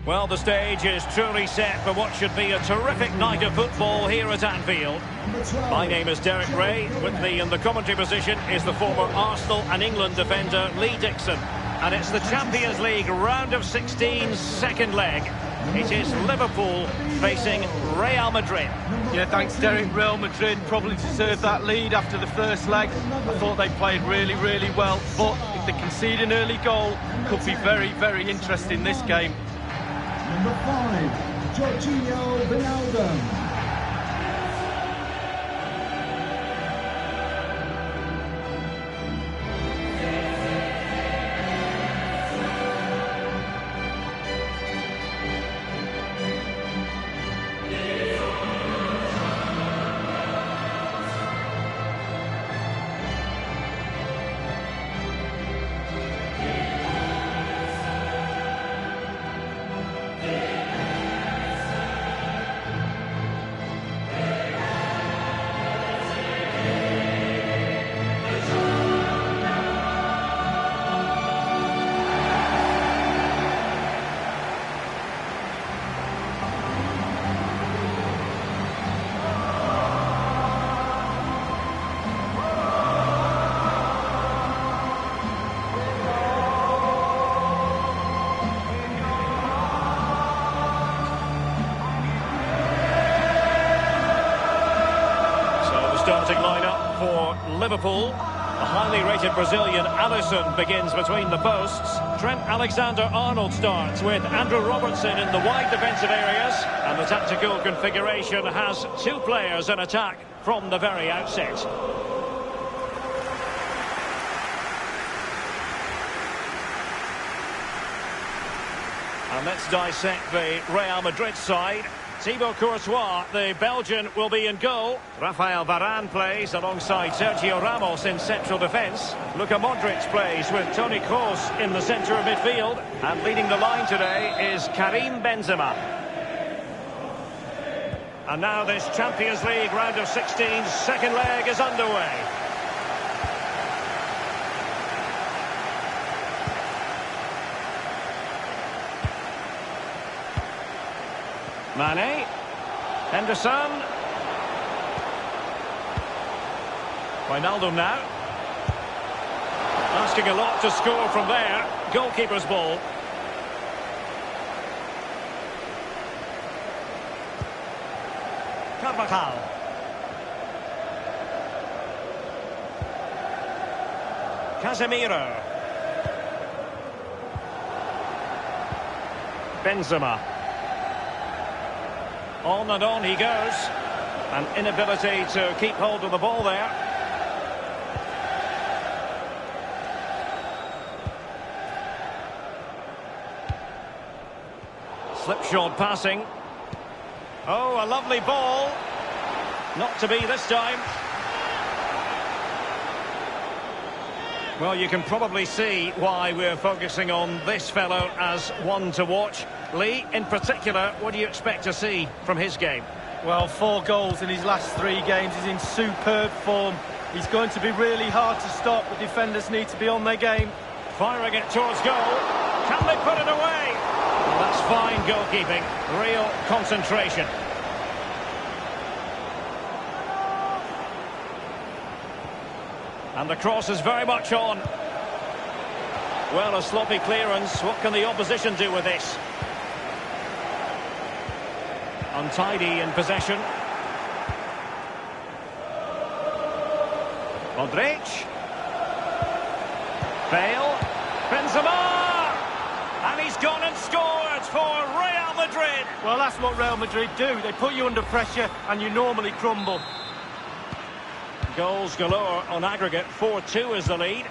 Well, the stage is truly set for what should be a terrific night of football here at Anfield. My name is Derek Ray. With me in the commentary position is the former Arsenal and England defender Lee Dixon. And it's the Champions League round of 16's second leg. It is Liverpool facing Real Madrid. Yeah, thanks, Derek. Real Madrid probably deserved that lead after the first leg. I thought they played really, really well. But if they concede an early goal, could be very, very interesting this game. Number 5, Jorginho Wijnaldum. Starting lineup for Liverpool. The highly rated Brazilian Alisson begins between the posts. Trent Alexander-Arnold starts with Andrew Robertson in the wide defensive areas. And the tactical configuration has two players in attack from the very outset. And let's dissect the Real Madrid side. Thibaut Courtois, the Belgian, will be in goal. Rafael Varane plays alongside Sergio Ramos in central defence. Luka Modric plays with Toni Kroos in the centre of midfield. And leading the line today is Karim Benzema. And now this Champions League round of 16's second leg is underway. Mane, Henderson, Wijnaldum now, asking a lot to score from there, goalkeeper's ball. Carvajal, Casemiro, Benzema. On and on he goes. An inability to keep hold of the ball there. Slipshod passing. Oh, a lovely ball. Not to be this time. Well, you can probably see why we're focusing on this fellow as one to watch. Lee, in particular, what do you expect to see from his game? Well, 4 goals in his last 3 games. He's in superb form. He's going to be really hard to stop. The defenders need to be on their game. Firing it towards goal. Can they put it away? Well, that's fine goalkeeping. Real concentration. And the cross is very much on. Well, a sloppy clearance. What can the opposition do with this? Untidy in possession. Modric. Bale. Benzema! And he's gone and scored for Real Madrid. Well, that's what Real Madrid do. They put you under pressure and you normally crumble. Goals galore on aggregate. 4-2 is the lead.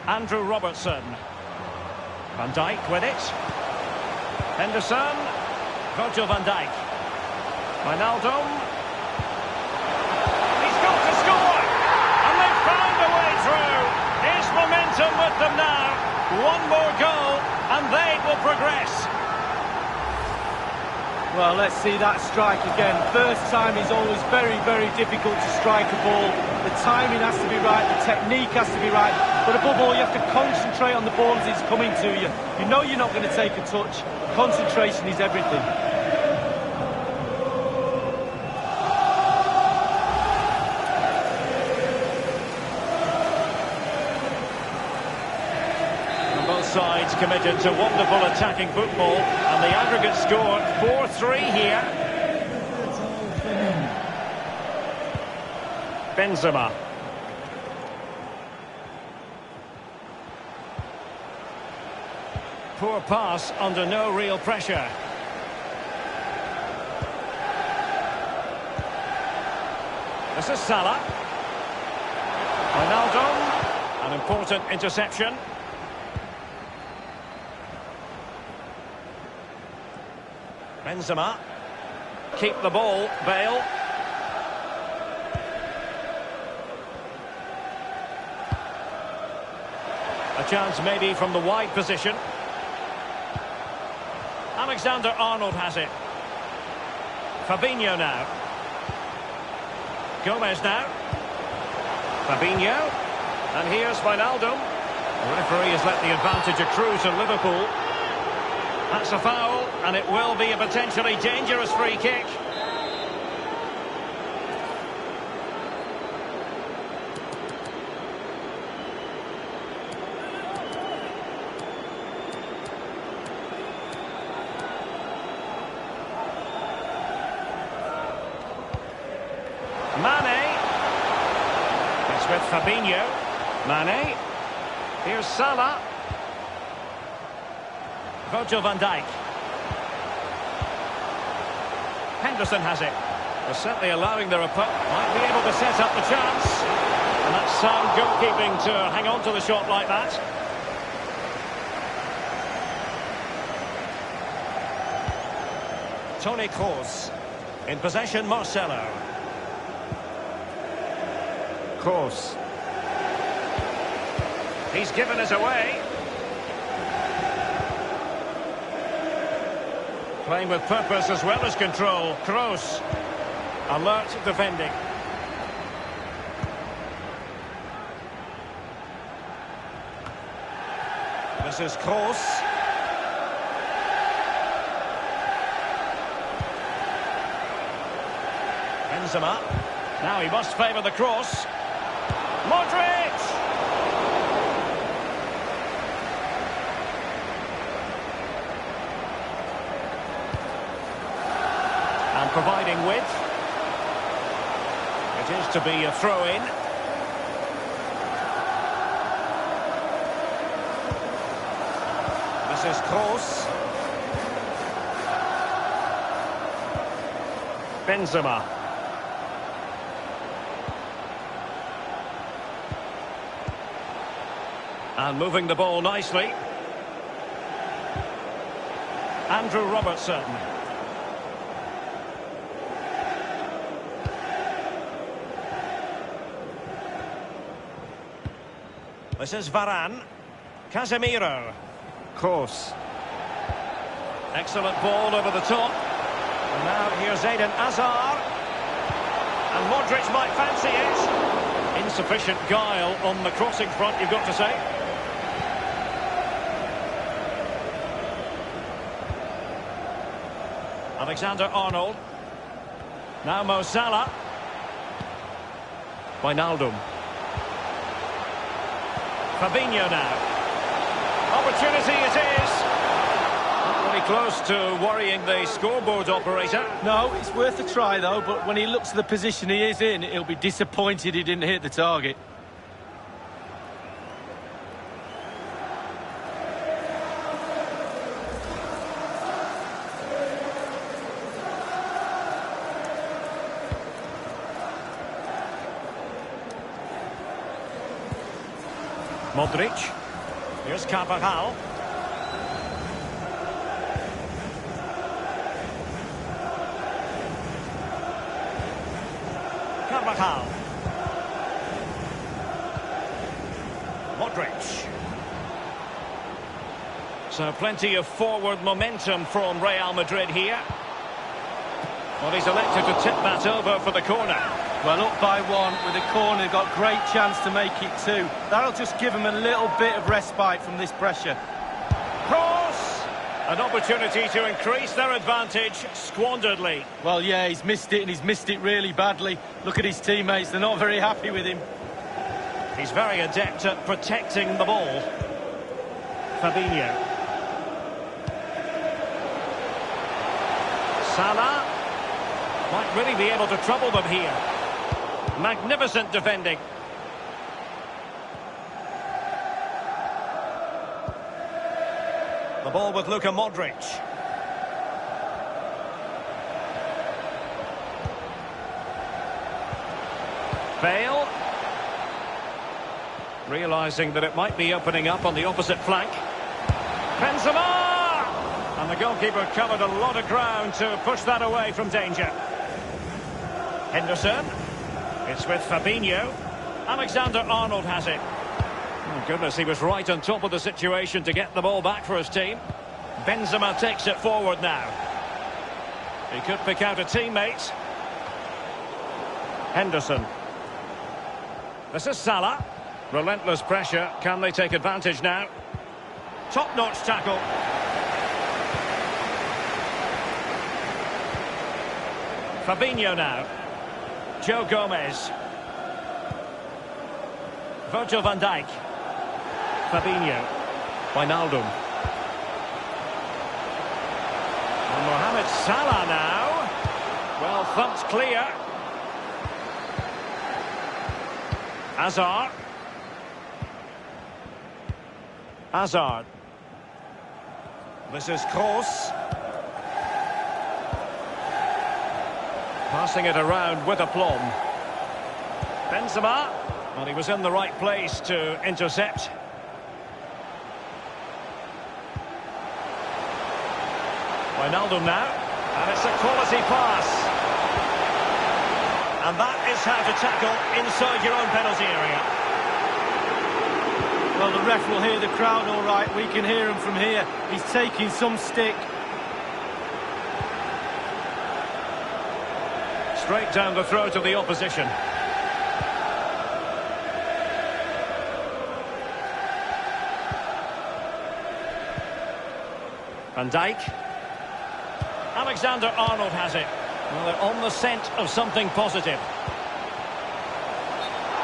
Andrew Robertson. Van Dijk with it. Henderson. Virgil van Dijk. Wijnaldum. He's got to score! And they've found a way through. Is momentum with them now. One more goal and they will progress. Well, let's see that strike again. First time is always very, very difficult to strike a ball. The timing has to be right, the technique has to be right, but above all, you have to concentrate on the ball as it's coming to you. You know you're not going to take a touch. Concentration is everything. Sides committed to wonderful attacking football, and the aggregate score 4-3 here. Benzema. Poor pass under no real pressure. This is Salah. Ronaldo. An important interception. Benzema. Keep the ball, Bale. A chance maybe from the wide position. Alexander-Arnold has it. Fabinho now. Gomez now. Fabinho. And here's Wijnaldum. The referee has let the advantage accrue to Liverpool. That's a foul, and it will be a potentially dangerous free kick. Mane. It's with Fabinho. Mane. Here's Salah. Virgil van Dijk. Henderson has it. They're certainly allowing their opponent. Might be able to set up the chance. And that's sound goalkeeping to hang on to the shot like that. Toni Kroos. In possession, Marcelo. Kroos. He's given us away. Playing with purpose as well as control. Kroos. Alert defending. This is Kroos. Benzema. Now he must favour the cross. Modric! And providing width. It is to be a throw-in. This is Kroos. Benzema. And moving the ball nicely. Andrew Robertson. This is Varane. Casemiro. Kroos. Excellent ball over the top. And now here's Eden Hazard. And Modric might fancy it. Insufficient guile on the crossing front, you've got to say. Alexander-Arnold. Now Mo Salah. Wijnaldum. Fabinho now. Opportunity it is. Not really close to worrying the scoreboard operator. No, it's worth a try though, but when he looks at the position he is in, he'll be disappointed he didn't hit the target. Modric. Here's Carvajal. Carvajal. Modric. So plenty of forward momentum from Real Madrid here. Well, he's elected to tip that over for the corner. Well, up by one with a corner, got great chance to make it two. That'll just give him a little bit of respite from this pressure. Cross! An opportunity to increase their advantage, squanderedly. Well, yeah, he's missed it, and he's missed it really badly. Look at his teammates, they're not very happy with him. He's very adept at protecting the ball. Fabinho. Salah might really be able to trouble them here. Magnificent defending. The ball with Luka Modric. Bale. Realising that it might be opening up on the opposite flank. Benzema! And the goalkeeper covered a lot of ground to push that away from danger. Henderson. It's with Fabinho. Alexander-Arnold has it. Oh, goodness, he was right on top of the situation to get the ball back for his team. Benzema takes it forward now. He could pick out a teammate. Henderson. This is Salah. Relentless pressure. Can they take advantage now? Top-notch tackle. Fabinho now. Joe Gomez. Virgil van Dijk. Fabinho. Wijnaldum. And Mohamed Salah now. Well thumped clear. Hazard. Hazard. This is Kroos. Passing it around with aplomb. Benzema. Well, he was in the right place to intercept. Wijnaldum now. And it's a quality pass. And that is how to tackle inside your own penalty area. Well, the ref will hear the crowd all right. We can hear him from here. He's taking some stick. Straight down the throat of the opposition. Van Dijk. Alexander-Arnold has it. Well, they're on the scent of something positive.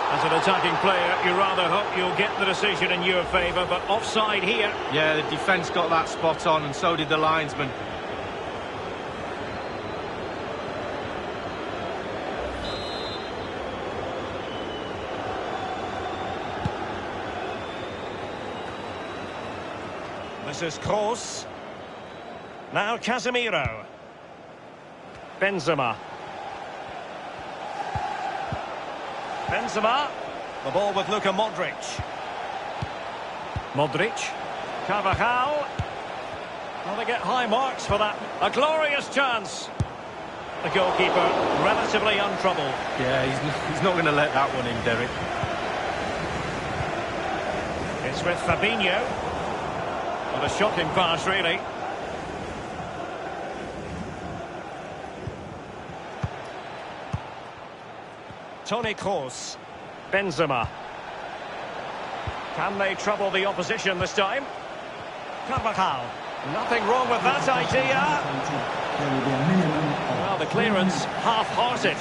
As an attacking player, you rather hope you'll get the decision in your favour, but offside here. Yeah, the defence got that spot on, and so did the linesman. This is Kroos. Now Casemiro. Benzema. Benzema. The ball with Luka Modric. Modric. Carvajal. Well, they get high marks for that. A glorious chance. The goalkeeper relatively untroubled. Yeah, he's not going to let that one in, Derek. It's with Fabinho. What a shocking pass, really. Toni Kroos. Benzema. Can they trouble the opposition this time? Carvajal. Nothing wrong with that idea. Well, the clearance half-hearted.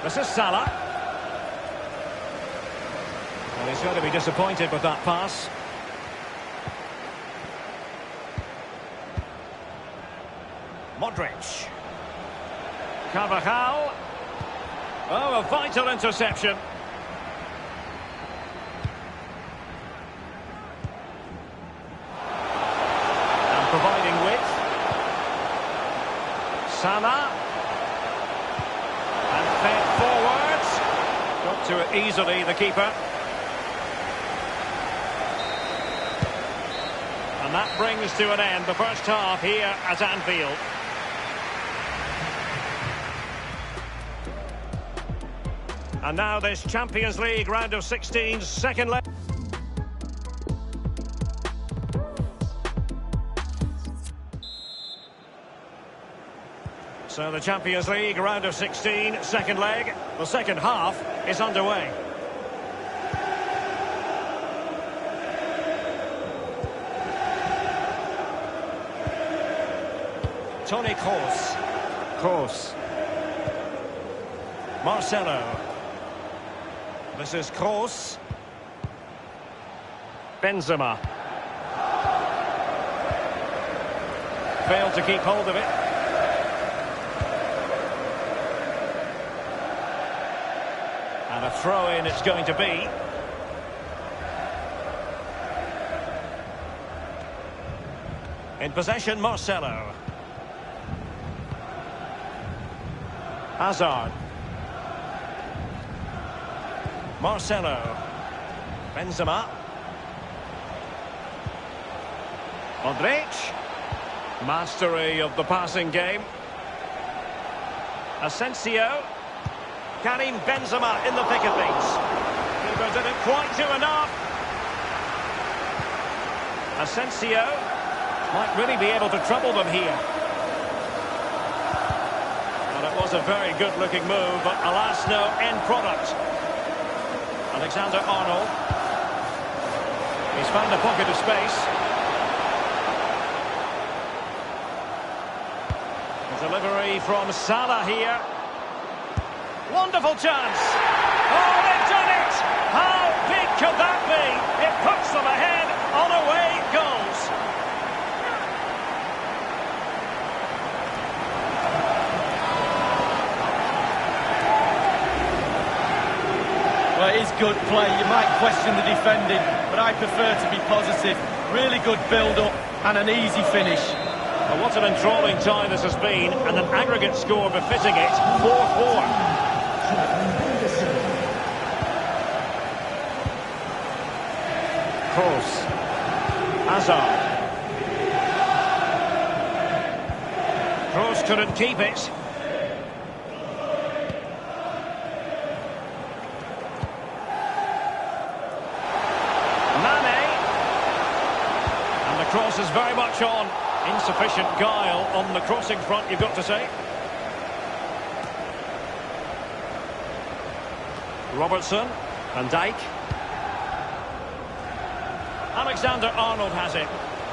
This is Salah. Well, he's going to be disappointed with that pass. Modric. Carvajal. Oh, a vital interception. And providing width. Salah. And fed forwards. Got to it easily, the keeper. And that brings to an end the first half here at Anfield. And now this Champions League round of 16's second leg. So the Champions League round of 16, second leg. The second half is underway. Toni Kroos. Kroos. Marcelo. This is Kroos. Benzema. Failed to keep hold of it. And a throw-in it's going to be. In possession, Marcelo. Hazard. Marcelo. Benzema. Modric. Mastery of the passing game. Asensio. Karim Benzema in the thick of things. Keeper didn't quite do enough. Asensio might really be able to trouble them here. Well, it was a very good-looking move, but alas, no end product. Alexander-Arnold. He's found a pocket of space. Delivery from Salah here. Wonderful chance. Oh, they've done it! How big could that be? It puts them ahead on away goals. Well, it is good play. You might question the defending, but I prefer to be positive. Really good build-up and an easy finish. Well, what an enthralling tie this has been, and an aggregate score befitting it, 4-4. Kroos. Hazard. Kroos couldn't keep it. Mane. And the cross is very much on. Insufficient guile on the crossing front, you've got to say. Robertson. Van Dijk. Alexander-Arnold has it.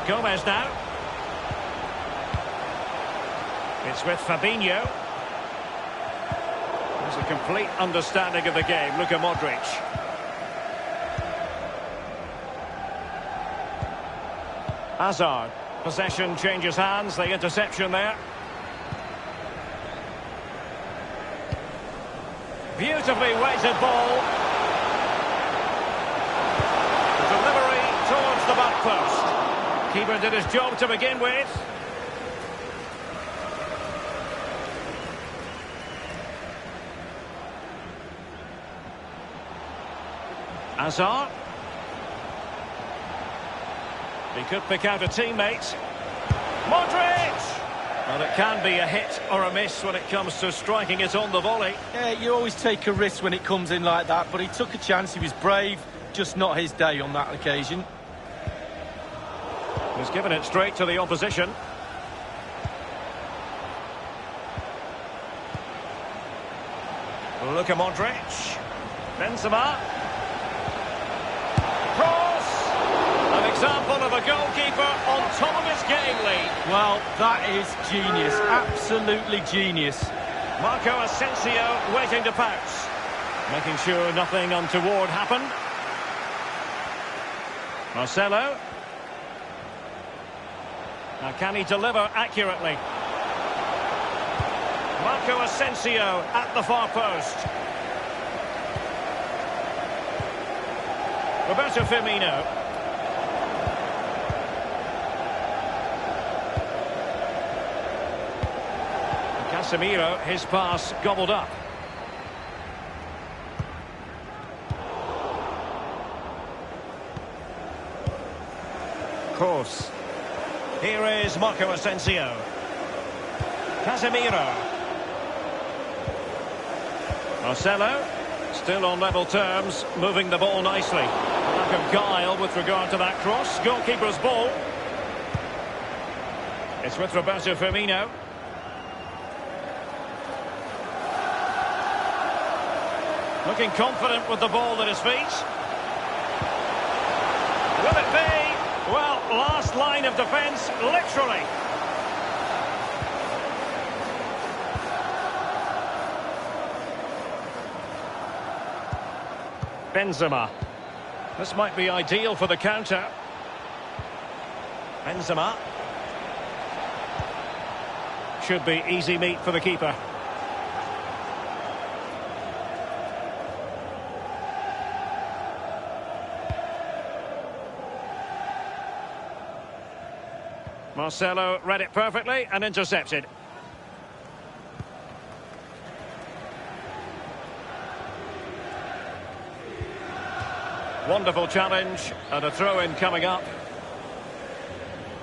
Gomez now. It's with Fabinho. There's a complete understanding of the game. Look at Modric. Hazard. Possession changes hands, the interception there. Beautifully weighted ball. The delivery towards the back post. Keeper did his job to begin with. Hazard. He could pick out a teammate. Modric! Well, it can be a hit or a miss when it comes to striking it on the volley. Yeah, you always take a risk when it comes in like that, but he took a chance, he was brave, just not his day on that occasion. He's given it straight to the opposition. Look at Modric. Benzema. Example of a goalkeeper on top of his game, Lee. Well, that is genius, absolutely genius. Marco Asensio waiting to pounce, making sure nothing untoward happened. Marcelo. Now, can he deliver accurately? Marco Asensio at the far post. Roberto Firmino. Casemiro, his pass gobbled up. Kroos. Here is Marco Asensio. Casemiro. Marcelo, still on level terms, moving the ball nicely. Lack of guile with regard to that cross. Goalkeeper's ball. It's with Roberto Firmino. Looking confident with the ball at his feet. Will it be? Well, last line of defence, literally. Benzema. This might be ideal for the counter. Benzema. Should be easy meat for the keeper. Marcelo read it perfectly and intercepted. Wonderful challenge and a throw-in coming up.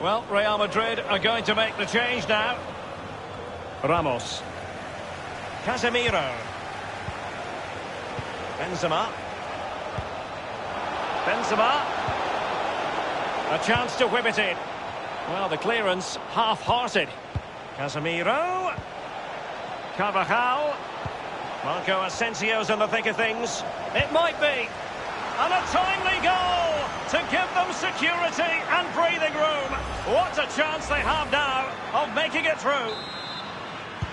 Well, Real Madrid are going to make the change now. Ramos. Casemiro. Benzema. Benzema. A chance to whip it in. Well, the clearance half-hearted. Casemiro. Carvajal. Marco Asensio's in the thick of things. It might be. And a timely goal to give them security and breathing room. What a chance they have now of making it through.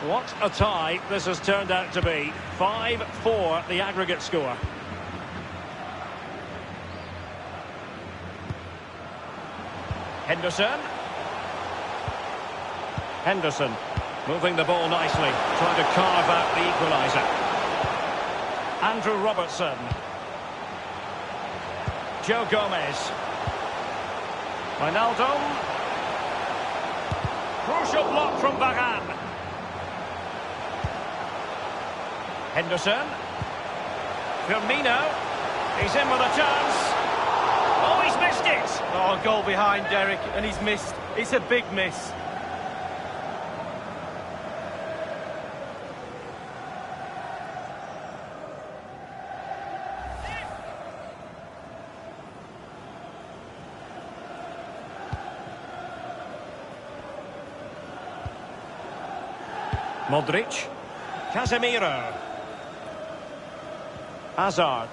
What a tie this has turned out to be. 5-4 the aggregate score. Henderson. Henderson moving the ball nicely, trying to carve out the equaliser. Andrew Robertson. Joe Gomez. Wijnaldum. Crucial block from Varane. Henderson. Firmino. He's in with a chance. Oh, he's missed it. Oh, goal behind Derek, and he's missed. It's a big miss. Modric. Casemiro. Hazard.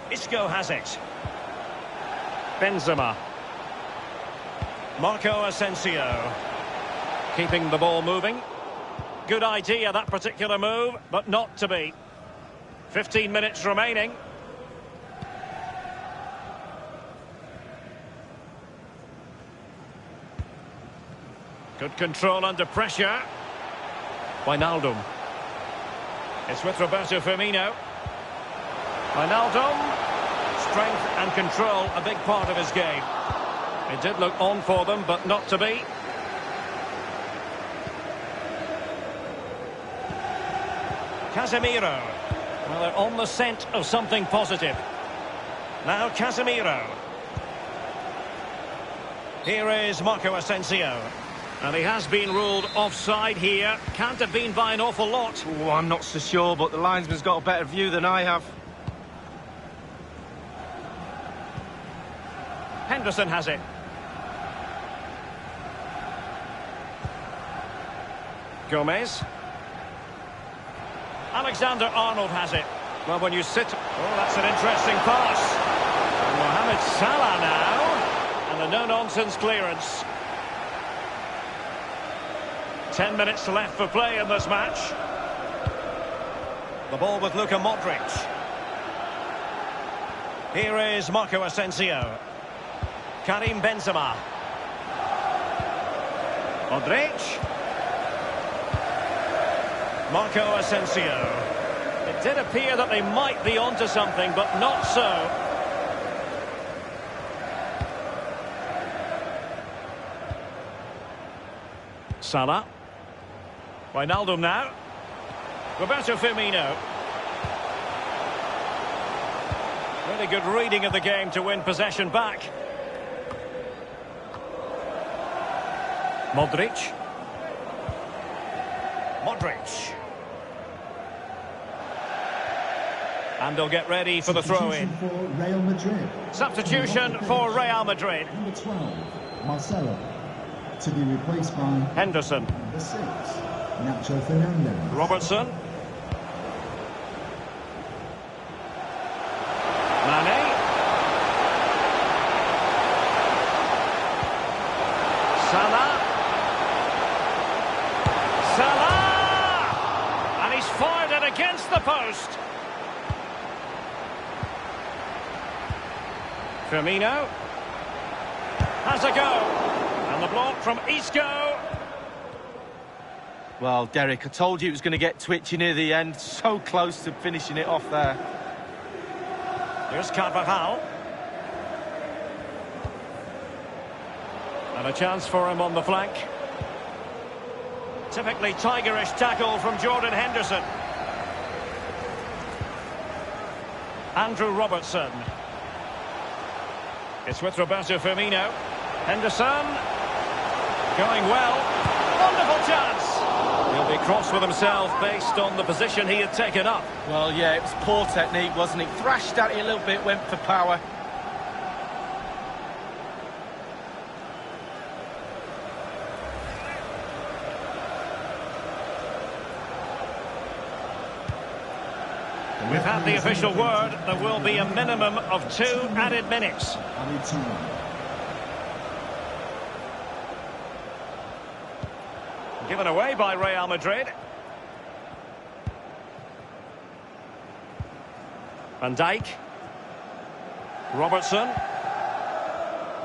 Isco has it. Benzema. Marco Asensio. Keeping the ball moving. Good idea, that particular move, but not to be. 15 minutes remaining. Good control under pressure. Wijnaldum. It's with Roberto Firmino. Wijnaldum. Strength and control, a big part of his game. It did look on for them, but not to be. Casemiro. Well, they're on the scent of something positive. Now Casemiro. Here is Marco Asensio. And he has been ruled offside here. Can't have been by an awful lot. Oh, I'm not so sure, but the linesman's got a better view than I have. Henderson has it. Gomez. Alexander-Arnold has it. Well, when you sit... Oh, that's an interesting pass. And Mohamed Salah now. And a no-nonsense clearance. 10 minutes left for play in this match. The ball with Luka Modric. Here is Marco Asensio. Karim Benzema. Modric. Marco Asensio. It did appear that they might be onto something, but not so. Salah. Wijnaldum now. Roberto Firmino. Really good reading of the game to win possession back. Modric. Modric. And they'll get ready for the throw-in. Substitution for Real Madrid. Number 12, Marcelo. To be replaced by Henderson. number 6, Nacho Fernandez. Robertson. hits the post. Firmino has a go, and the block from Isco. Well, Derek, I told you it was going to get twitchy near the end. So close to finishing it off there. Here's Carvajal. And a chance for him on the flank. Typically tigerish tackle from Jordan Henderson. Andrew Robertson. It's with Roberto Firmino. Henderson. Going well. Wonderful chance. He'll be cross with himself based on the position he had taken up. Well, yeah, it was poor technique, wasn't it? Thrashed at it a little bit, went for power. We've had the official word. There will be a minimum of 2 added minutes. Given away by Real Madrid. Van Dijk. Robertson.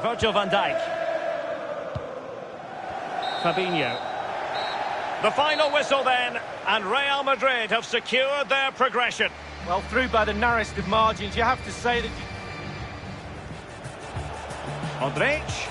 Virgil van Dijk. Fabinho. The final whistle then, and Real Madrid have secured their progression. Well, through by the narrowest of margins, you have to say that... Modric.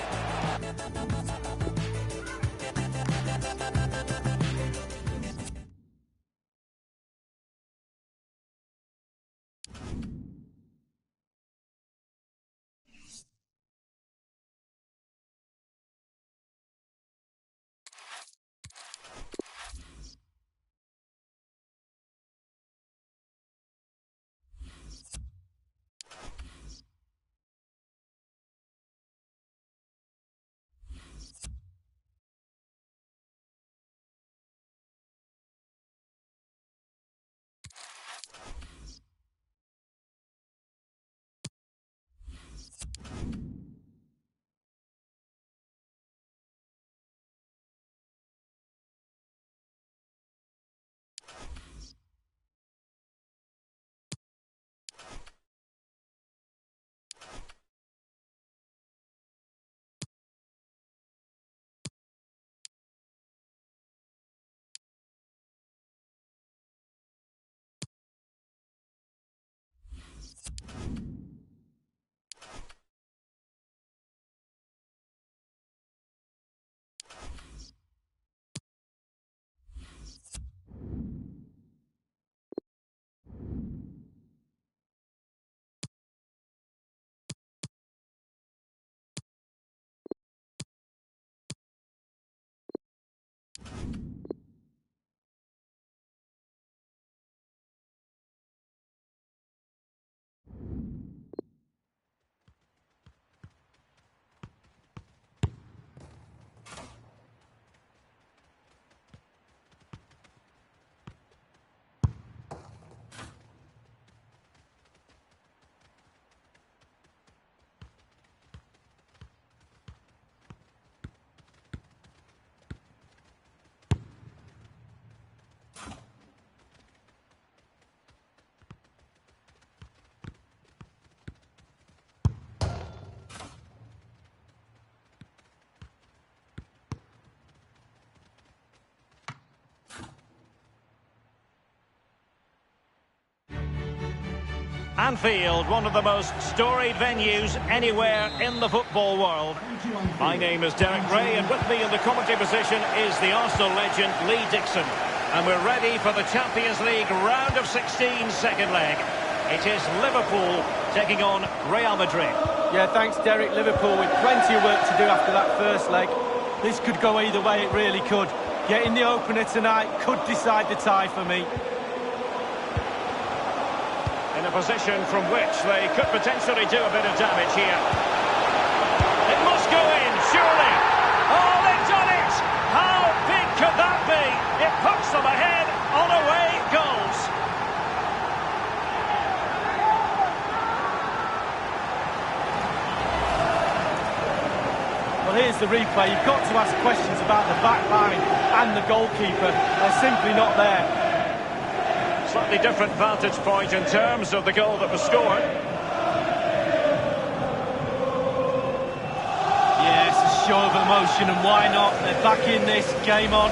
Anfield, one of the most storied venues anywhere in the football world. My name is Derek Ray, and with me in the commentary position is the Arsenal legend Lee Dixon. And we're ready for the Champions League round of 16 second leg. It is Liverpool taking on Real Madrid. Yeah, thanks, Derek. Liverpool with plenty of work to do after that first leg. This could go either way, it really could. Getting the opener tonight could decide the tie for me. In a position from which they could potentially do a bit of damage here. It must go in, surely. Oh, they've done it! How big could that be? It puts them ahead on away goals. Well, here's the replay. You've got to ask questions about the back line and the goalkeeper. They're simply not there. Slightly different vantage point in terms of the goal that was scored. Yeah, it's a show of emotion, and why not? They're back in this, game on.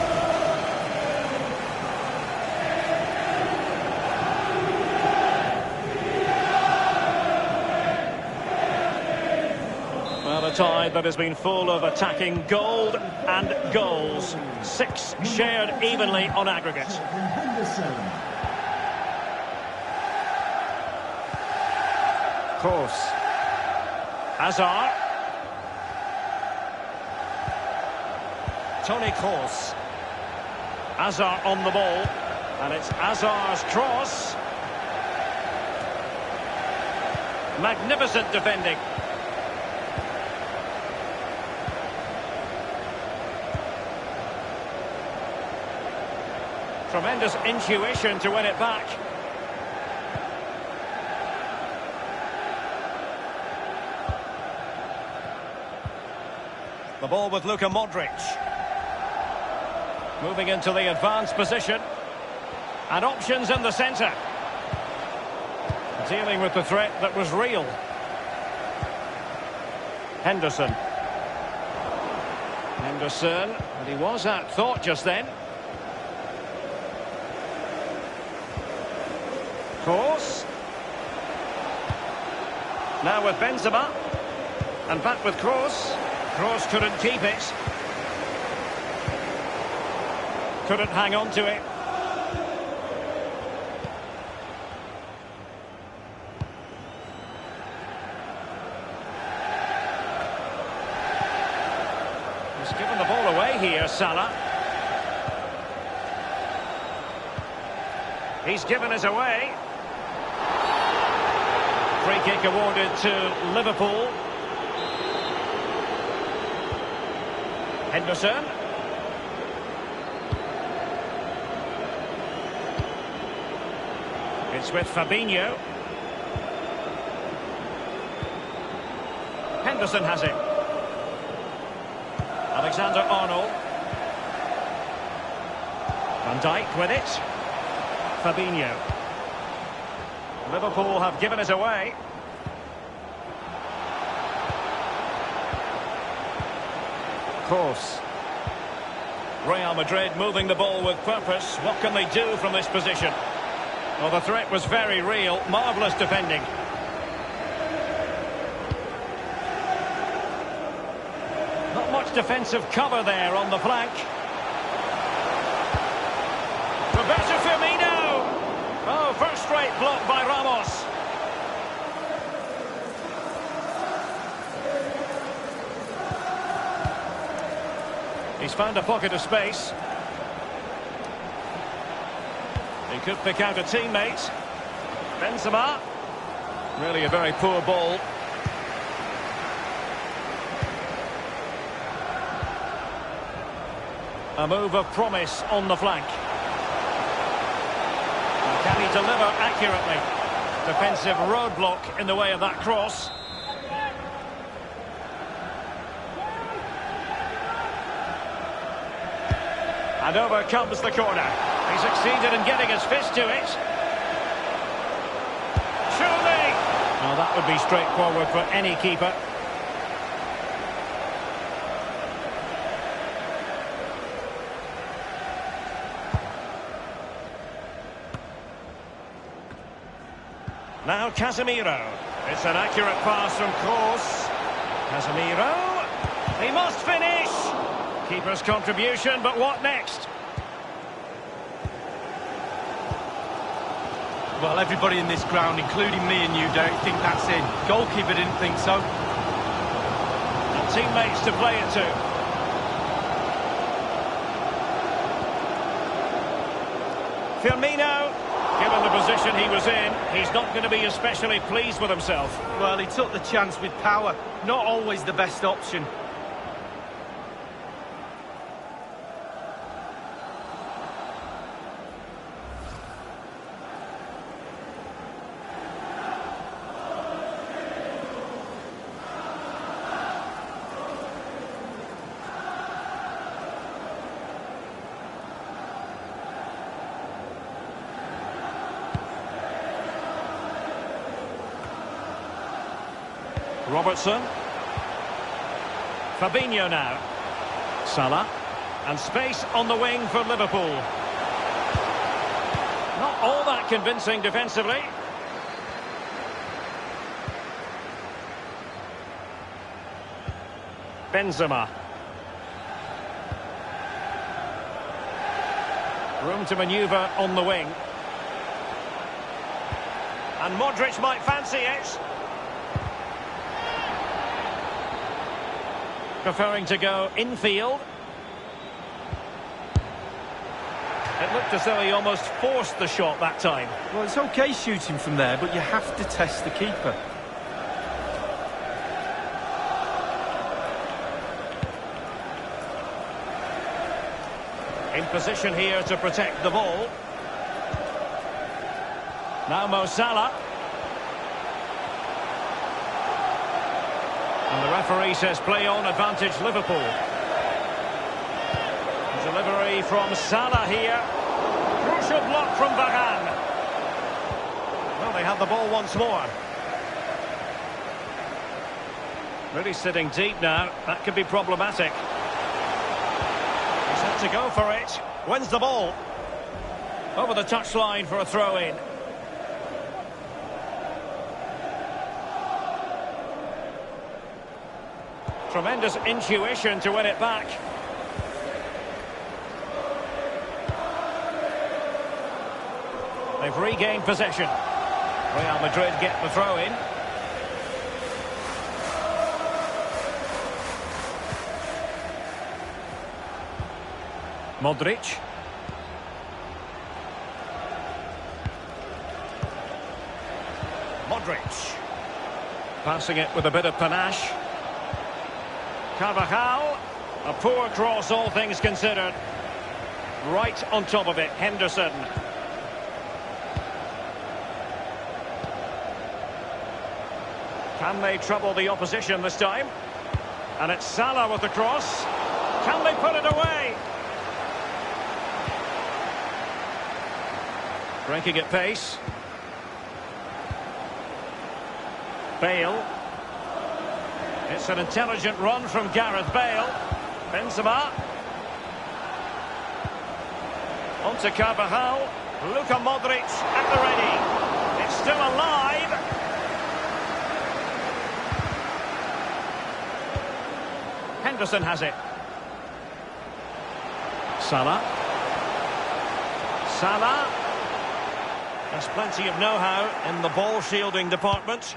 Well, a tie that has been full of attacking gold and goals. 6 shared evenly on aggregate. Kroos. Hazard. Toni Kroos. Hazard on the ball. And it's Hazard's cross. Magnificent defending. Tremendous intuition to win it back. The ball with Luka Modric. Moving into the advanced position. And options in the centre. Dealing with the threat that was real. Henderson. Henderson. And he was at thought just then. Kroos. Now with Benzema. And back with Kroos. Kroos couldn't keep it. Couldn't hang on to it. He's given the ball away here, Salah. He's given us away. Free kick awarded to Liverpool. Henderson. It's with Fabinho. Henderson has it. Alexander-Arnold. Van Dijk with it. Fabinho. Liverpool have given it away. Kroos. Real Madrid moving the ball with purpose. What can they do from this position? Well, the threat was very real. Marvellous defending. Not much defensive cover there on the flank. Roberto Firmino. Oh, first-rate block by Ramos. He's found a pocket of space. He could pick out a teammate. Benzema. Really a very poor ball. A move of promise on the flank. And can he deliver accurately? Defensive roadblock in the way of that cross. And over comes the corner. He succeeded in getting his fist to it. Surely! Well, that would be straightforward for any keeper. Now Casemiro. It's an accurate pass from Kroos. Casemiro. He must finish! Keeper's contribution, but what next? Well, everybody in this ground, including me and you, Derek, think that's in. Goalkeeper didn't think so. And teammates to play it to. Firmino, given the position he was in, he's not going to be especially pleased with himself. Well, he took the chance with power. Not always the best option. Robertson. Fabinho now. Salah. And space on the wing for Liverpool. Not all that convincing defensively. Benzema. Room to manoeuvre on the wing. And Modric might fancy it. Preferring to go infield. It looked as though he almost forced the shot that time. Well, it's okay shooting from there, but you have to test the keeper. In position here to protect the ball. Now Mo Salah. And the referee says play on, advantage Liverpool. Delivery from Salah here. Crucial block from Varane. Well, they have the ball once more. Really sitting deep now. That could be problematic. He's had to go for it. Wins the ball. Over the touchline for a throw-in. Tremendous intuition to win it back. They've regained possession. Real Madrid get the throw-in. Modric. Modric. Passing it with a bit of panache. Carvajal. A poor cross, all things considered. Right on top of it, Henderson. Can they trouble the opposition this time? And it's Salah with the cross. Can they put it away? Breaking at pace. Bale. It's an intelligent run from Gareth Bale. Benzema. On to Carvajal. Luka Modric at the ready. It's still alive. Henderson has it. Salah. Salah. There's plenty of know-how in the ball shielding department.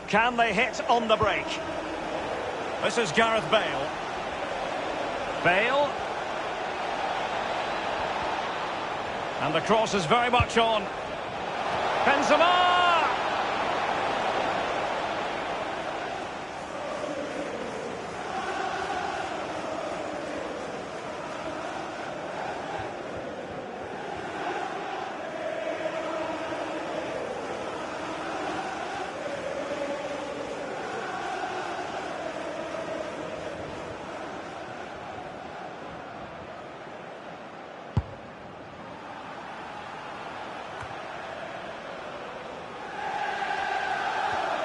Can they hit on the break? This is Gareth Bale. Bale. And the cross is very much on. Benzema!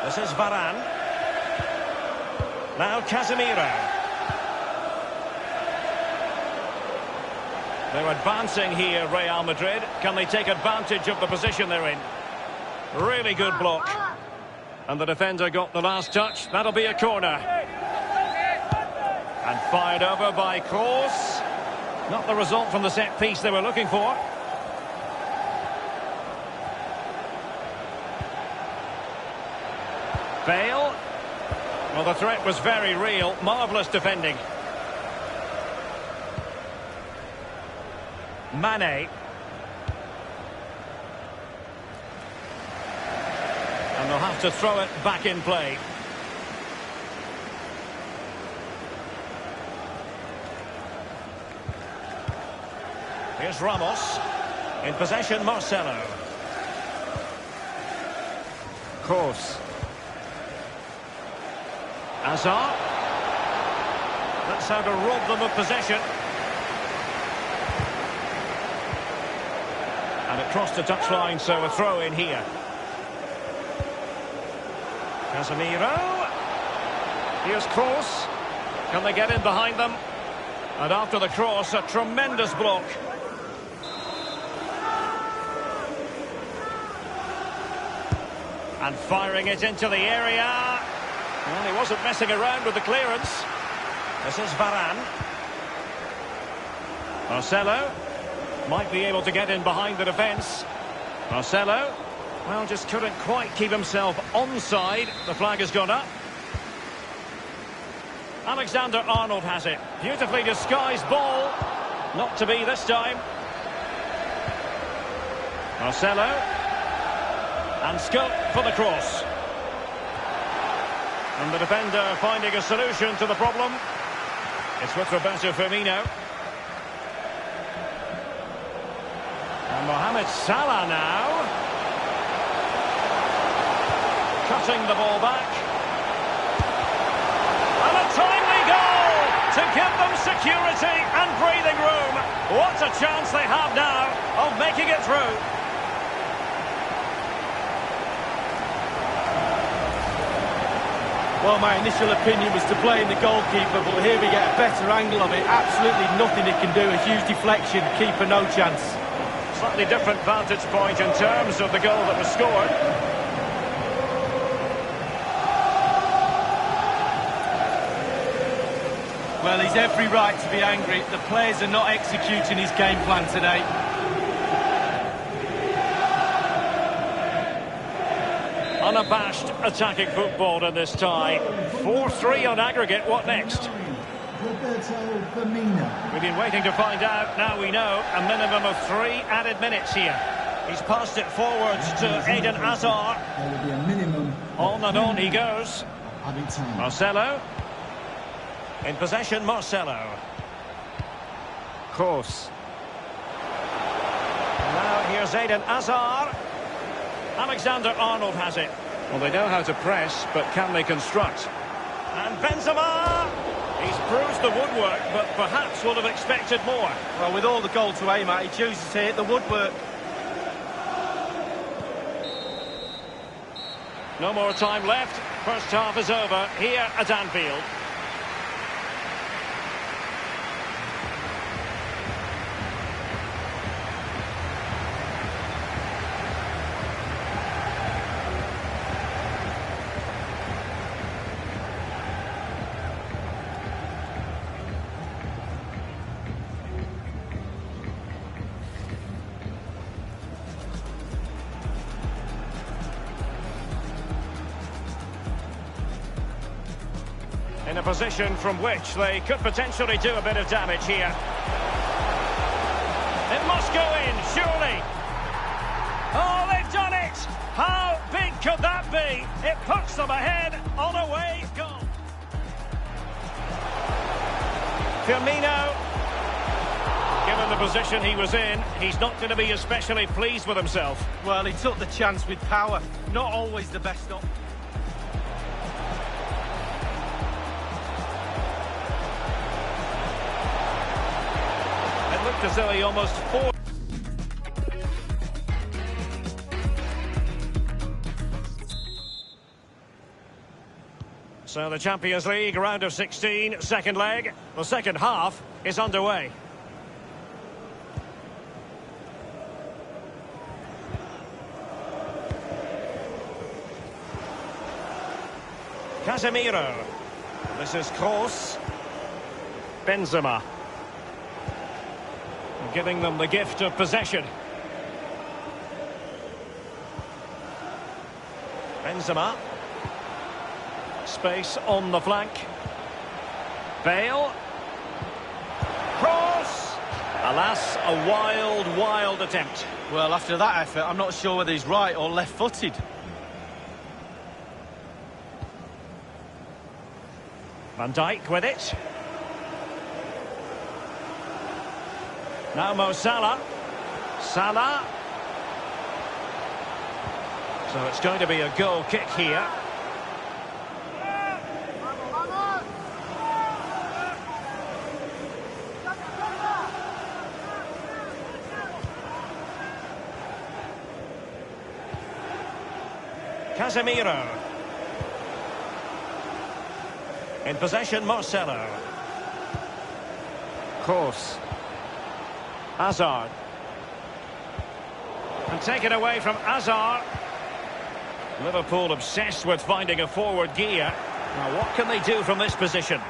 This is Varane. Now Casemiro. They're advancing here, Real Madrid. Can they take advantage of the position they're in? Really good block. And the defender got the last touch. That'll be a corner. And fired over by Kroos. Not the result from the set piece they were looking for. Bale. Well, the threat was very real. Marvellous defending. Mane. And they'll have to throw it back in play. Here's Ramos. In possession, Marcelo. Kroos. Hazard. That's how to rob them of possession. And it crossed the touchline, so a throw in here. Casemiro. Here's cross. Can they get in behind them? And after the cross, a tremendous block. And firing it into the area. Well, he wasn't messing around with the clearance. This is Varane. Marcelo might be able to get in behind the defence. Marcelo, well, just couldn't quite keep himself onside. The flag has gone up. Alexander-Arnold has it. Beautifully disguised ball. Not to be this time. Marcelo. And scope for the cross. And the defender finding a solution to the problem. It's with Roberto Firmino. And Mohamed Salah now. Cutting the ball back. And a timely goal to give them security and breathing room. What a chance they have now of making it through. Well, my initial opinion was to blame the goalkeeper, but here we get a better angle of it. Absolutely nothing he can do. A huge deflection, keeper no chance. Slightly different vantage point in terms of the goal that was scored. Well, he's every right to be angry. The players are not executing his game plan today. Unabashed attacking football in this tie. 4-3 on aggregate. What next? We've been waiting to find out. Now we know a minimum of 3 added minutes here. He's passed it forwards to Eden Hazard. There will be a minimum. On and on he goes. Added time. Marcelo. In possession, Marcelo. Kroos. Now here's Eden Hazard. Alexander-Arnold has it. Well, they know how to press, but can they construct? And Benzema! He's bruised the woodwork, but perhaps would have expected more. Well, with all the goal to aim at, he chooses to hit the woodwork. No more time left. First half is over here at Anfield. In a position from which they could potentially do a bit of damage here. It must go in, surely. Oh, they've done it! How big could that be? It puts them ahead on a away goal. Firmino. Given the position he was in, he's not going to be especially pleased with himself. Well, he took the chance with power. Not always the best option. As though he almost forced. So the Champions League round of 16, second leg. The second half is underway. Casemiro. This is Kroos. Benzema. Giving them the gift of possession. Benzema. Space on the flank. Bale. Cross. Alas, a wild, wild attempt. Well, after that effort, I'm not sure whether he's right or left-footed. Van Dijk with it. Now Mo Salah. Salah. So it's going to be a goal kick here. Casemiro. In possession, Marcelo. Course. Hazard. And taken away from Hazard. Liverpool obsessed with finding a forward gear. Now, what can they do from this position?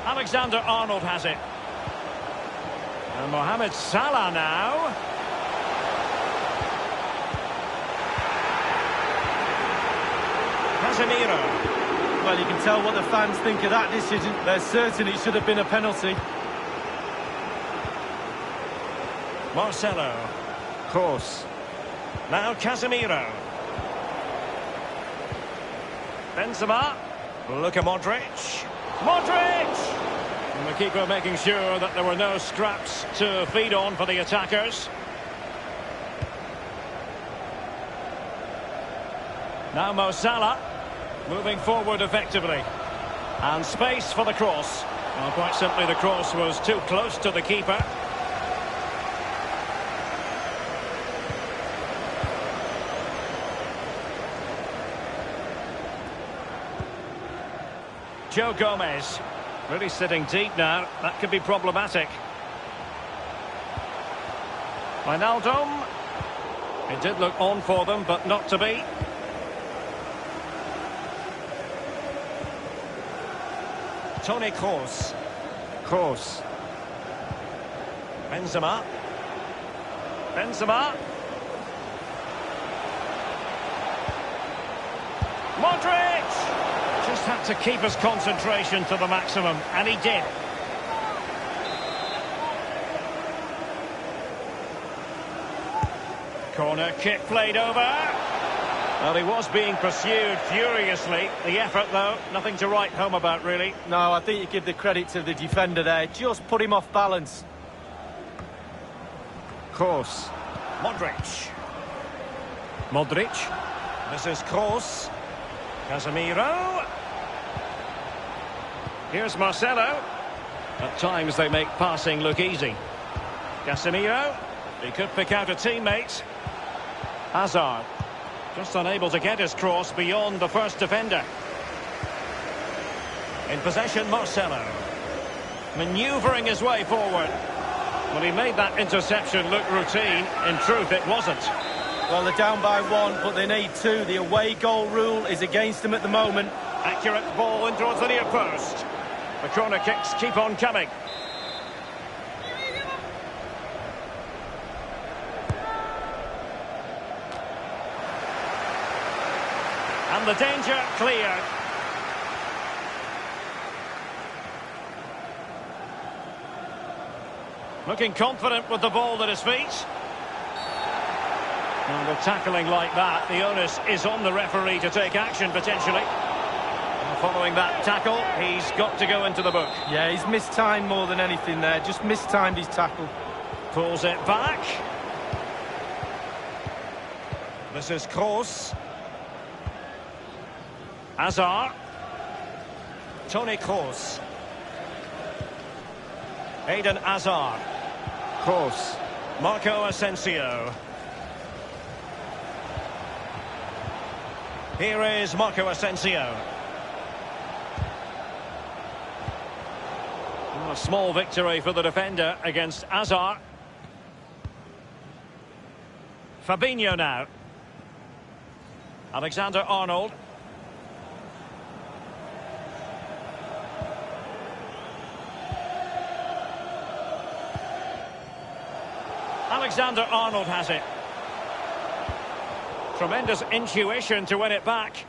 Alexander-Arnold has it. And Mohamed Salah now. Casemiro. Well, you can tell what the fans think of that decision. They're certain it should have been a penalty. Marcelo. Course. Now Casemiro. Benzema. Luka Modric. Modric! And the keeper making sure that there were no scraps to feed on for the attackers. Now Mo Salah. Moving forward effectively. And space for the cross. Well, quite simply, the cross was too close to the keeper. Joe Gomez. Really sitting deep now. That could be problematic. Wijnaldum. It did look on for them, but not to be. Toni Kroos. Kroos. Benzema. Benzema. Modric! Just had to keep his concentration to the maximum, and he did. Corner kick played over. Well, he was being pursued furiously. The effort, though, nothing to write home about, really. No, I think you give the credit to the defender there. Just put him off balance. Kroos. Modric. Modric. This is Kroos. Casemiro. Here's Marcelo. At times they make passing look easy. Casemiro. He could pick out a teammate. Hazard. Just unable to get his cross beyond the first defender. In possession, Marcelo. Manoeuvring his way forward. Well, he made that interception look routine. In truth, it wasn't. Well, they're down by one, but they need two. The away goal rule is against them at the moment. Accurate ball in towards the near post. The corner kicks keep on coming. And the danger cleared. Looking confident with the ball at his feet. And with tackling like that, the onus is on the referee to take action potentially. And following that tackle, he's got to go into the book. Yeah, he's mistimed more than anything there. Just mistimed his tackle. Pulls it back. This is Kroos. Hazard. Toni Kroos. Eden Hazard. Kroos. Marco Asensio. Here is Marco Asensio. A small victory for the defender against Hazard. Fabinho now. Alexander-Arnold. Alexander-Arnold has it. Tremendous intuition to win it back.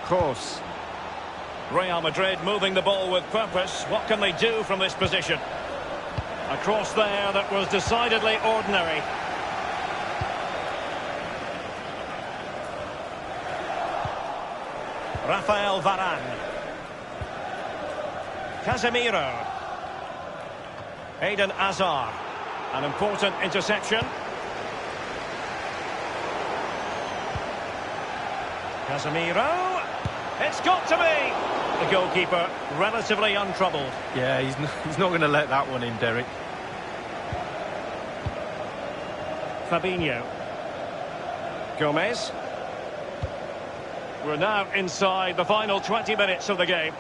Kroos. Real Madrid moving the ball with purpose. What can they do from this position? A cross there that was decidedly ordinary. Rafael Varane. Casemiro. Eden Hazard. An important interception. Casemiro. It's got to be! The goalkeeper relatively untroubled. Yeah, he's not going to let that one in, Derek. Fabinho. Gomez. We're now inside the final 20 minutes of the game.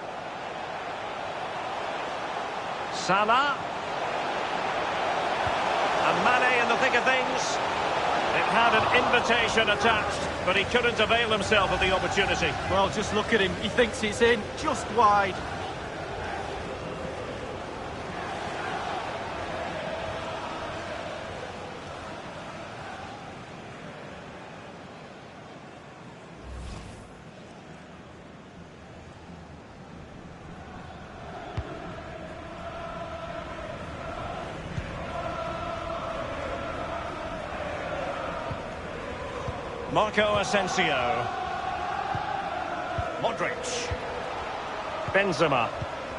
Salah. And Mane in the thick of things. It had an invitation attached, but he couldn't avail himself of the opportunity. Well, just look at him. He thinks it's in, just wide. Marco Asensio. Modric. Benzema.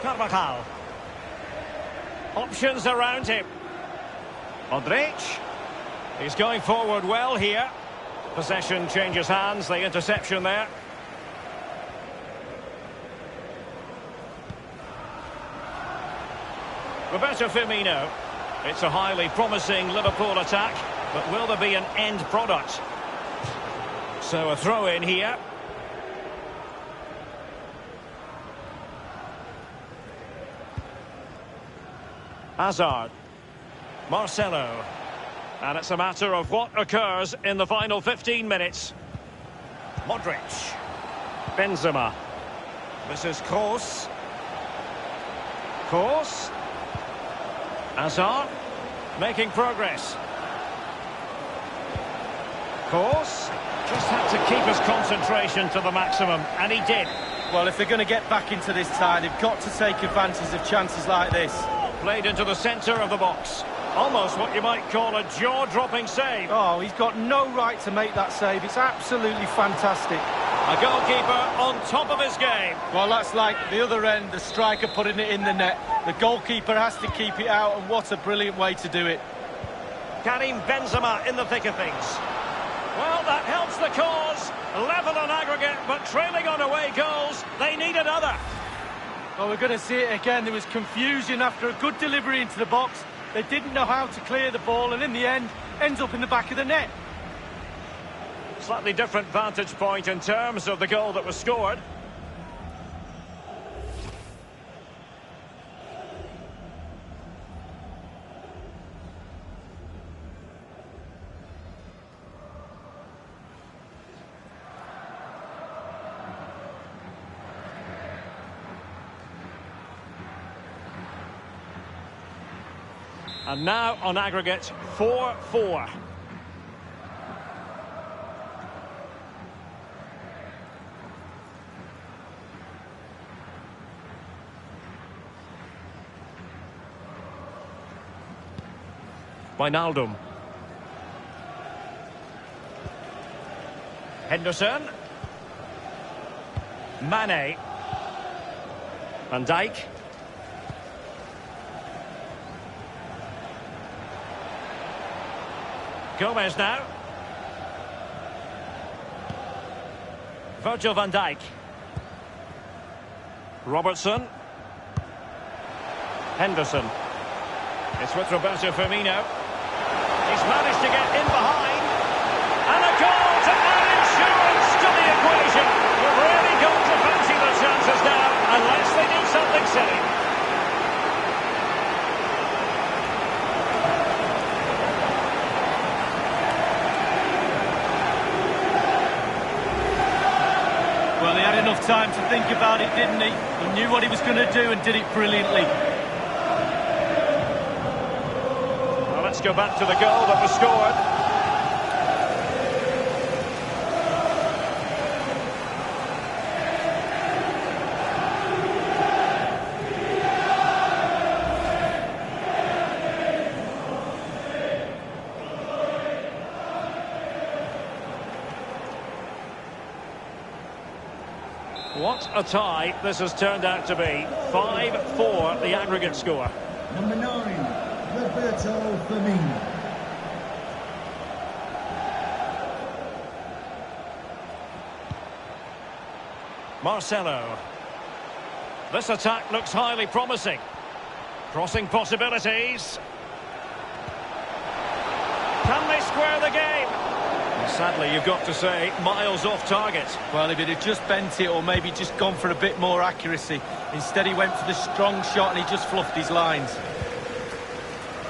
Carvajal. Options around him. Modric. He's going forward well here. Possession changes hands, the interception there. Roberto Firmino. It's a highly promising Liverpool attack, but will there be an end product? So a throw in here. Hazard. Marcelo. And it's a matter of what occurs in the final 15 minutes. Modric. Benzema. This is Kroos. Kroos. Hazard. Making progress. Kroos. Just had to keep his concentration to the maximum, and he did. Well, if they're going to get back into this tie, they've got to take advantage of chances like this. Played into the centre of the box. Almost what you might call a jaw-dropping save. Oh, he's got no right to make that save. It's absolutely fantastic. A goalkeeper on top of his game. Well, that's like the other end, the striker putting it in the net. The goalkeeper has to keep it out, and what a brilliant way to do it. Karim Benzema in the thick of things. Well, that helps the cause. Level on aggregate, but trailing on away goals. They need another. Well, we're going to see it again. There was confusion after a good delivery into the box. They didn't know how to clear the ball, and in the end, ends up in the back of the net. Slightly different vantage point in terms of the goal that was scored. And now on aggregate, 4-4. Wijnaldum. Henderson. Mane. Van Dijk. Gomez now. Virgil van Dijk. Robertson. Henderson. It's with Roberto Firmino. He's managed to get in behind. And a goal to add insurance to the equation. We've really got to fancy the chances now, unless they do something silly. Well, he had enough time to think about it, didn't he? He knew what he was going to do and did it brilliantly. Well, let's go back to the goal that was scored. What a tie this has turned out to be. 5-4 the aggregate score. Number 9, Roberto Firmino. Marcelo. This attack looks highly promising. Crossing possibilities. Can they square the game? Sadly, you've got to say, miles off target. Well, if he'd have just bent it or maybe just gone for a bit more accuracy. Instead, he went for the strong shot and he just fluffed his lines.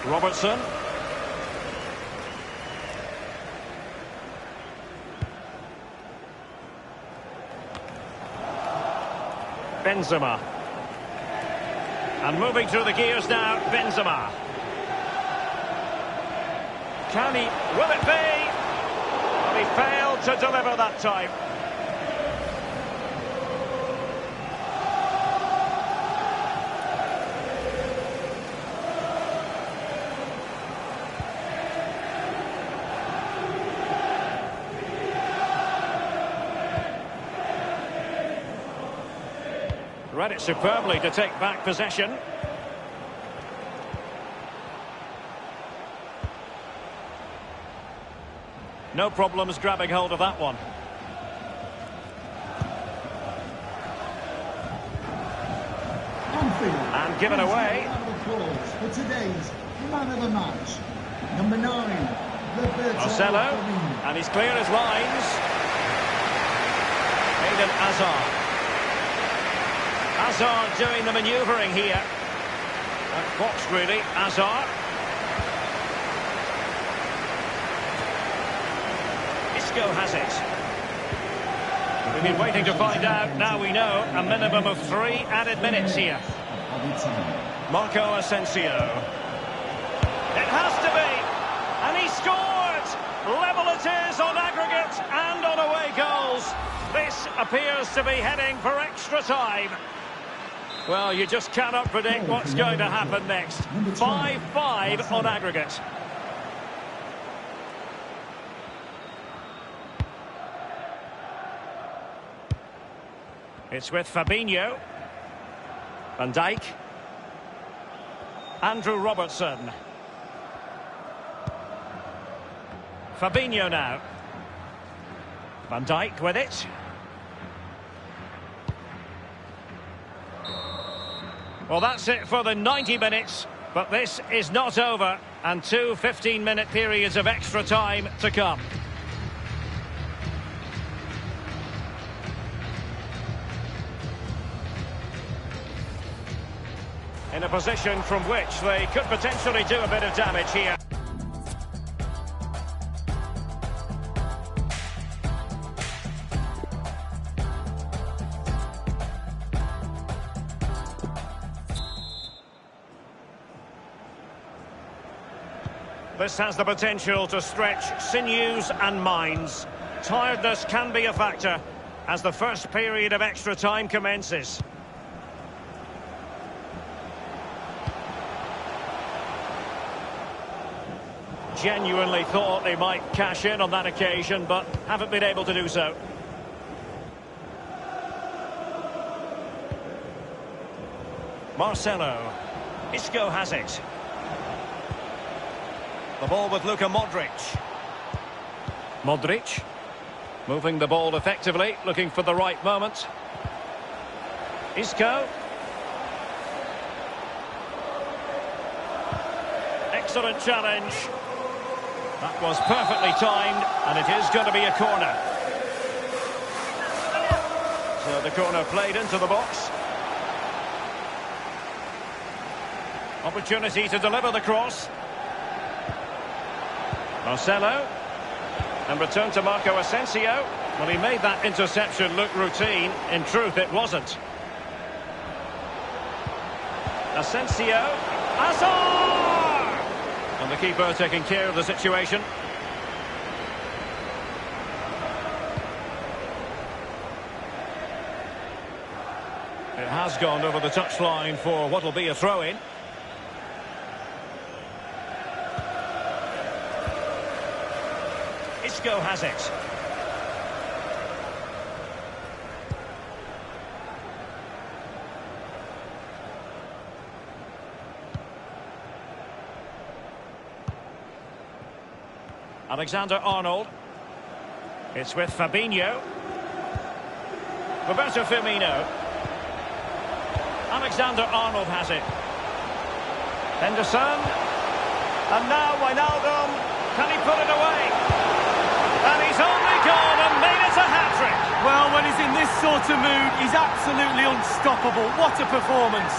Robertson. Benzema. And moving through the gears now, Benzema. Can he? Will it be? Well, he failed to deliver that time. Read it superbly to take back possession. No problems grabbing hold of that one. And given away. For today's man of the match, number 9, Marcelo, and he's clear his lines. Eden Hazard. Hazard doing the manoeuvring here. That box really, Hazard. Isco has it. We've been waiting to find out. Now we know a minimum of 3 added minutes here. Marco Asensio. It has to be. And he scored. Level it is on aggregate and on away goals. This appears to be heading for extra time. Well, you just cannot predict what's going to happen next. 5-5 on aggregate. It's with Fabinho. Van Dijk. Andrew Robertson. Fabinho now. Van Dijk with it. Well, that's it for the 90 minutes, but this is not over, and 2 15-minute periods of extra time to come. In a position from which they could potentially do a bit of damage here. This has the potential to stretch sinews and minds. Tiredness can be a factor as the first period of extra time commences. Genuinely thought they might cash in on that occasion, but haven't been able to do so. Marcelo. Isco has it. The ball with Luka Modric. Modric. Moving the ball effectively, looking for the right moment. Isco. Excellent challenge. That was perfectly timed, and it is going to be a corner. So the corner played into the box. Opportunity to deliver the cross. Marcelo. And return to Marco Asensio. Well, he made that interception look routine. In truth, it wasn't. Asensio. Hazard! And the keeper taking care of the situation. It has gone over the touchline for what will be a throw-in. Isco has it. Alexander-Arnold. It's with Fabinho. Roberto Firmino. Alexander-Arnold has it. Henderson. And now Wijnaldum. Can he put it away? And he's only gone and made it a hat-trick. Well, when he's in this sort of mood, he's absolutely unstoppable. What a performance.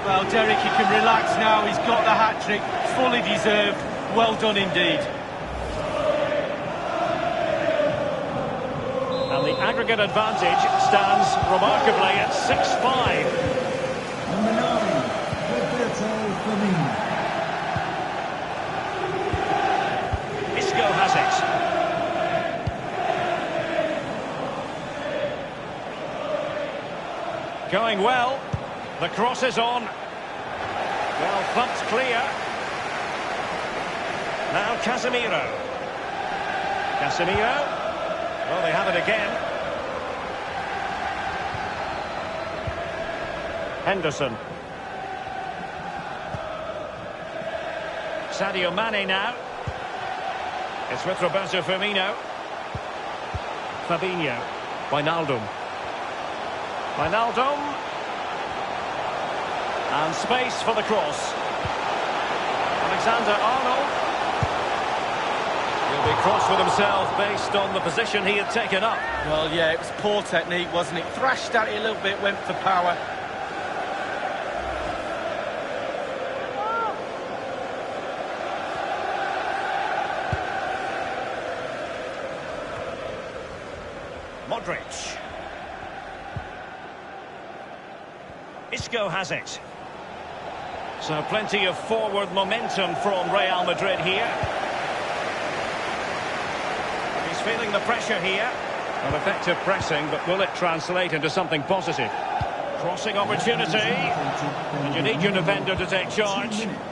Well, Derek, he can relax now. He's got the hat-trick. Fully deserved. Well done indeed. And the aggregate advantage stands remarkably at 6-5. Number 9, Flamini. Isco has it. Going well. The cross is on. Well thumped clear. Now Casemiro. Casemiro. Oh, they have it again. Henderson. Sadio Mane now. It's with Roberto Firmino. Fabinho. Wijnaldum. Wijnaldum. And space for the cross. Alexander-Arnold. He'll be cross with himself based on the position he had taken up. Well, yeah, it was poor technique, wasn't it? Thrashed at it a little bit, went for power. Modric. Isco has it. So plenty of forward momentum from Real Madrid here. He's feeling the pressure here. An effective pressing, but will it translate into something positive? Crossing opportunity. And you need your defender to take charge. 2 minutes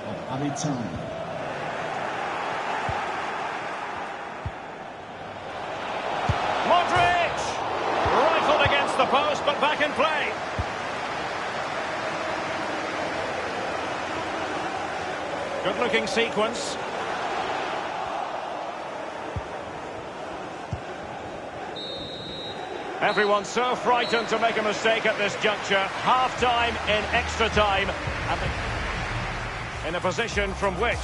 of added time. Modric! Rifled against the post, but back in play. Good-looking sequence. Everyone's so frightened to make a mistake at this juncture. Half-time in extra time. And in a position from which...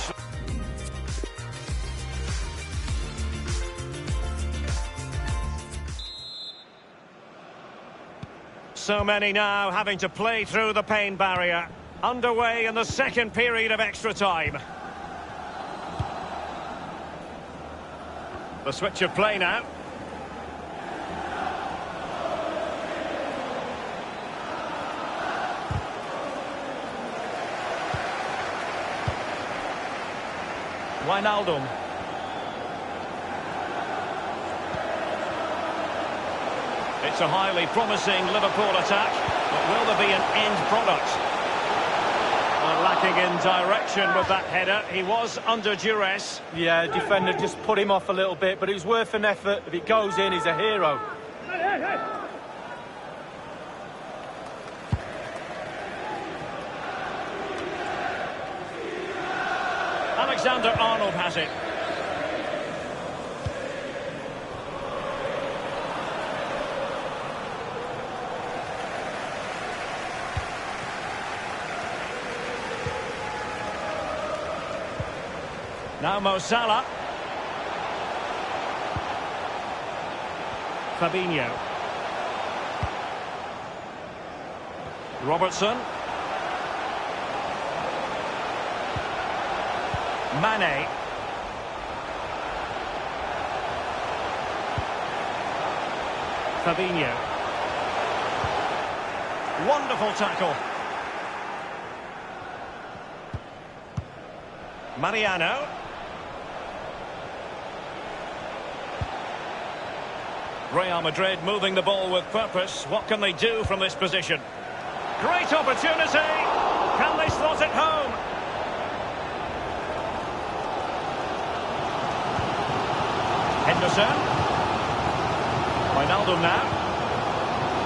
So many now having to play through the pain barrier. Underway in the second period of extra time. The switch of play now. Wijnaldum. It's a highly promising Liverpool attack, but will there be an end product? Lacking in direction with that header. He was under duress. Yeah, defender just put him off a little bit, but it was worth an effort. If it goes in, he's a hero. Alexander-Arnold has it. Now Mo Salah. Fabinho. Robertson. Mane. Fabinho. Wonderful tackle. Mariano. Real Madrid moving the ball with purpose. What can they do from this position? Great opportunity. Can they slot it home? Henderson. Wijnaldum now.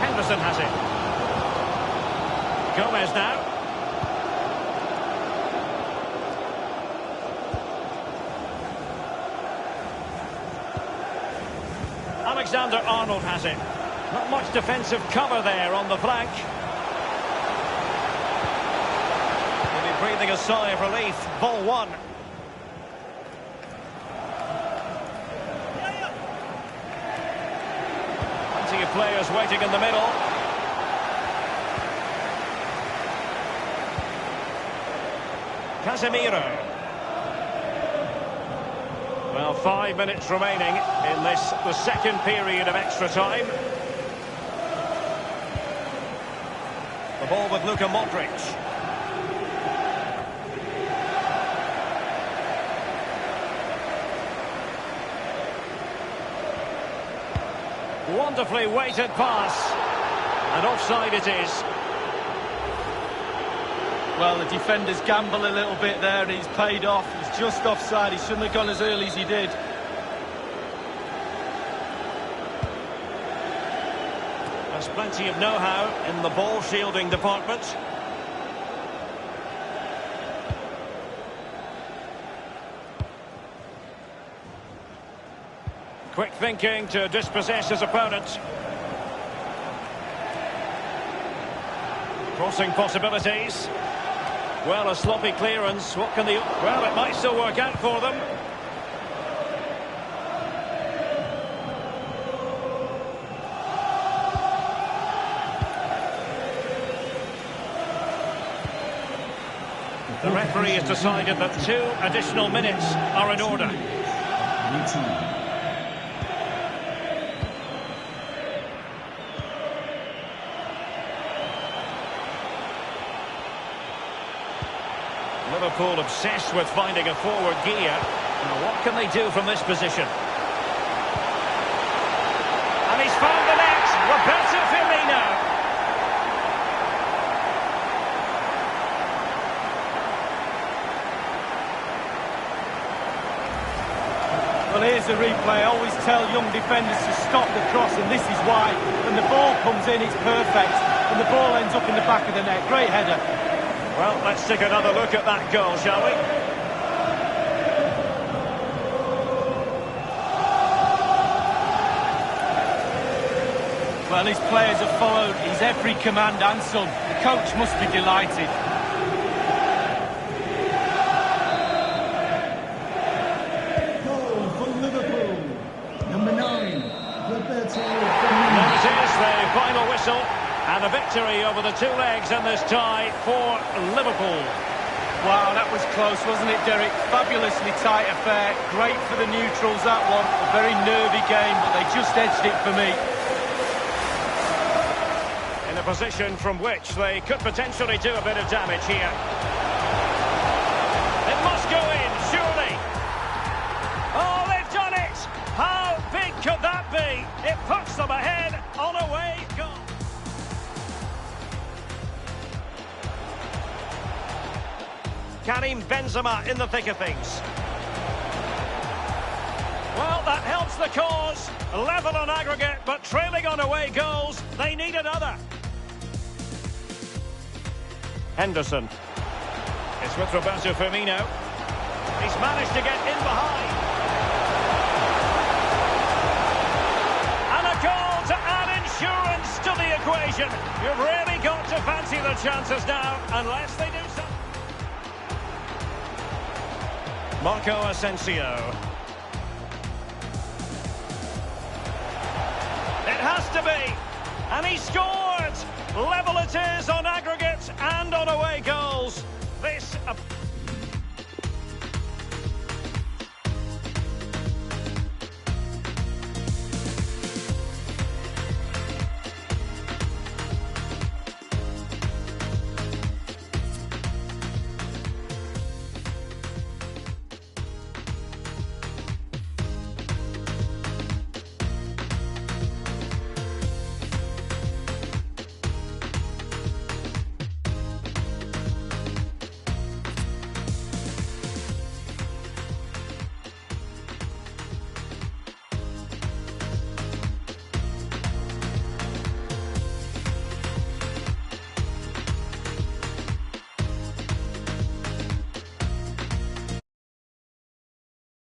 Henderson has it. Gomez now. Alexander-Arnold has it. Not much defensive cover there on the flank. Maybe breathing a sigh of relief. Ball one. Plenty of players waiting in the middle. Casemiro. Well, 5 minutes remaining in this, the second period of extra time. The ball with Luka Modric. Wonderfully weighted pass. And offside it is. Well, the defenders gamble a little bit there and he's paid off. He's just offside. He shouldn't have gone as early as he did. There's plenty of know-how in the ball shielding department. Quick thinking to dispossess his opponent. Crossing possibilities. Well, a sloppy clearance. What can they... Well, it might still work out for them. The referee has decided that 2 additional minutes are in order. Liverpool obsessed with finding a forward gear. Now, what can they do from this position? And he's found the net. Roberto Firmino. Well, here's the replay. I always tell young defenders to stop the cross, and this is why. When the ball comes in, it's perfect. And the ball ends up in the back of the net. Great header. Well, let's take another look at that goal, shall we? Well, his players have followed his every command and some. The coach must be delighted. Goal for Liverpool. Number 9, Roberto Firmino. There it is, the final whistle. And a victory over the 2 legs in this tie for Liverpool. Wow, that was close, wasn't it, Derek? Fabulously tight affair. Great for the neutrals, that one. A very nervy game, but they just edged it for me. In a position from which they could potentially do a bit of damage here. It must go in, surely. Oh, they've done it! How big could that be? It puts them ahead on away goal. Karim Benzema in the thick of things. Well, that helps the cause. Level on aggregate, but trailing on away goals. They need another. Henderson. It's with Roberto Firmino. He's managed to get in behind. And a goal to add insurance to the equation. You've really got to fancy the chances now, unless they do something. Marco Asensio. It has to be. And he scored. Level it is on aggregate and on away goals. This...